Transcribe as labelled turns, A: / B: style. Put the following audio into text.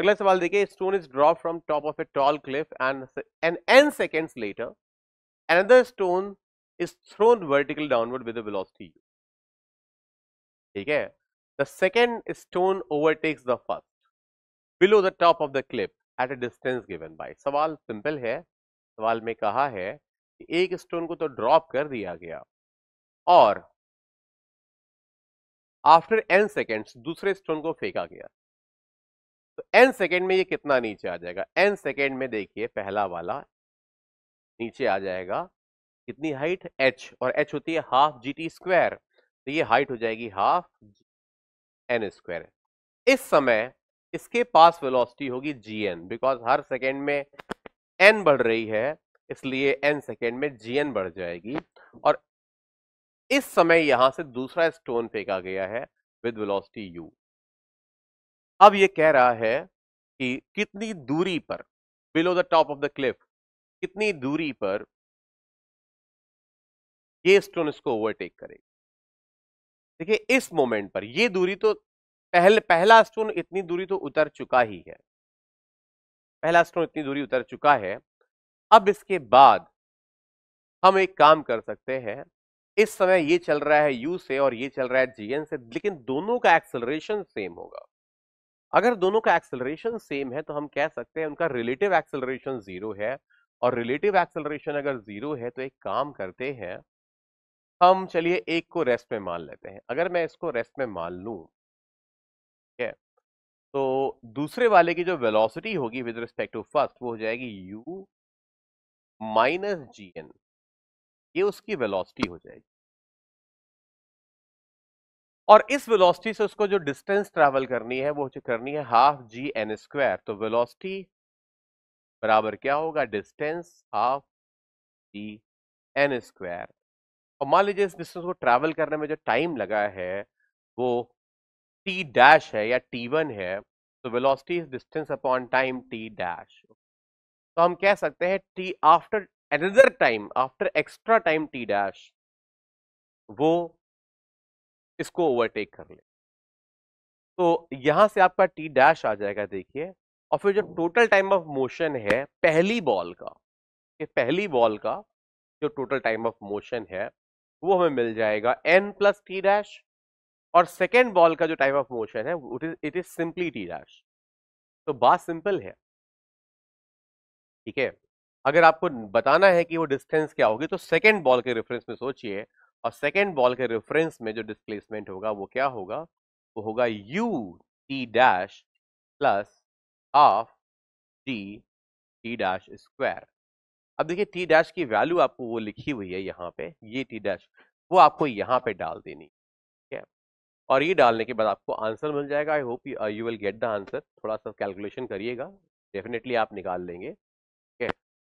A: अगला सवाल देखिए, stone is drop from top of a tall Cliff and n seconds later another stone is thrown vertical downward with a velocity u. ठीक है, the second stone overtakes the first below the top of the cliff at a distance given by. सवाल simple है, सवाल में कहा है कि एक स्टोन को तो ड्रॉप कर दिया गया और आफ्टर n सेकेंड्स दूसरे स्टोन को फेंका गया, तो n सेकेंड में ये कितना नीचे आ जाएगा? n सेकेंड में देखिए पहला वाला नीचे आ जाएगा, कितनी हाइट? h, और h होती है हाफ जी टी स्क्वायर, तो ये हाइट हो जाएगी हाफ एन स्क्वायर। इस समय इसके पास वेलोसिटी होगी gn, बिकॉज हर सेकेंड में n बढ़ रही है, इसलिए n सेकेंड में gn बढ़ जाएगी। और इस समय यहां से दूसरा स्टोन फेंका गया है विद वेलोसिटी u। अब ये कह रहा है कि कितनी दूरी पर, below the top of the Cliff, कितनी दूरी पर ये स्टोन इसको ओवरटेक करेगा। देखिए इस मोमेंट पर ये दूरी तो पहला स्टोन इतनी दूरी तो उतर चुका ही है, पहला स्टोन इतनी दूरी उतर चुका है। अब इसके बाद हम एक काम कर सकते हैं, इस समय ये चल रहा है u से और ये चल रहा है gn से, लेकिन दोनों का एक्सेलरेशन सेम होगा। अगर दोनों का एक्सेलरेशन सेम है तो हम कह सकते हैं उनका रिलेटिव एक्सेलरेशन 0 है, और रिलेटिव एक्सेलरेशन अगर 0 है तो एक काम करते हैं, हम चलिए एक को रेस्ट में मान लेते हैं। अगर मैं इसको रेस्ट में मान लूं, ठीक है, तो दूसरे वाले की जो वेलोसिटी होगी विद रिस्पेक्ट टू फर्स्ट वो हो जाएगी u माइनस gn, ये उसकी वेलोसिटी हो जाएगी। और इस वेलोसिटी से उसको जो डिस्टेंस ट्रैवल करनी है वो करनी है हाफ जी एन स्क्वायर, तो वेलोसिटी बराबर क्या होगा? Distance half G N square. और मान लीजिए इस डिस्टेंस को ट्रैवल करने में जो टाइम लगा है वो टी डैश है या t1 है, तो velocity is distance upon time T dash. तो हम कह सकते हैं T after another time, after extra time T dash, वो इसको ओवरटेक कर ले। तो यहां से आपका टी डैश आ जाएगा, देखिए। और फिर जो टोटल टाइम ऑफ मोशन है पहली बॉल का, ये पहली बॉल का जो टोटल टाइम ऑफ मोशन है वो हमें मिल जाएगा n प्लस टी डैश, और सेकेंड बॉल का जो टाइम ऑफ मोशन है it is simply T dash. तो बात सिंपल है, ठीक है। अगर आपको बताना है कि वो डिस्टेंस क्या होगी तो सेकेंड बॉल के रेफरेंस में सोचिए, और सेकेंड बॉल के रेफरेंस में जो डिस्प्लेसमेंट होगा वो क्या होगा? वो होगा u T dash plus half T T dash square. अब देखिए टी डैश की वैल्यू आपको वो लिखी हुई है यहाँ पे, ये टी डैश वो आपको यहाँ पे डाल देनी, ठीक है। और ये डालने के बाद आपको आंसर मिल जाएगा। I hope you will get the answer. थोड़ा सा कैलकुलेशन करिएगा, डेफिनेटली आप निकाल लेंगे।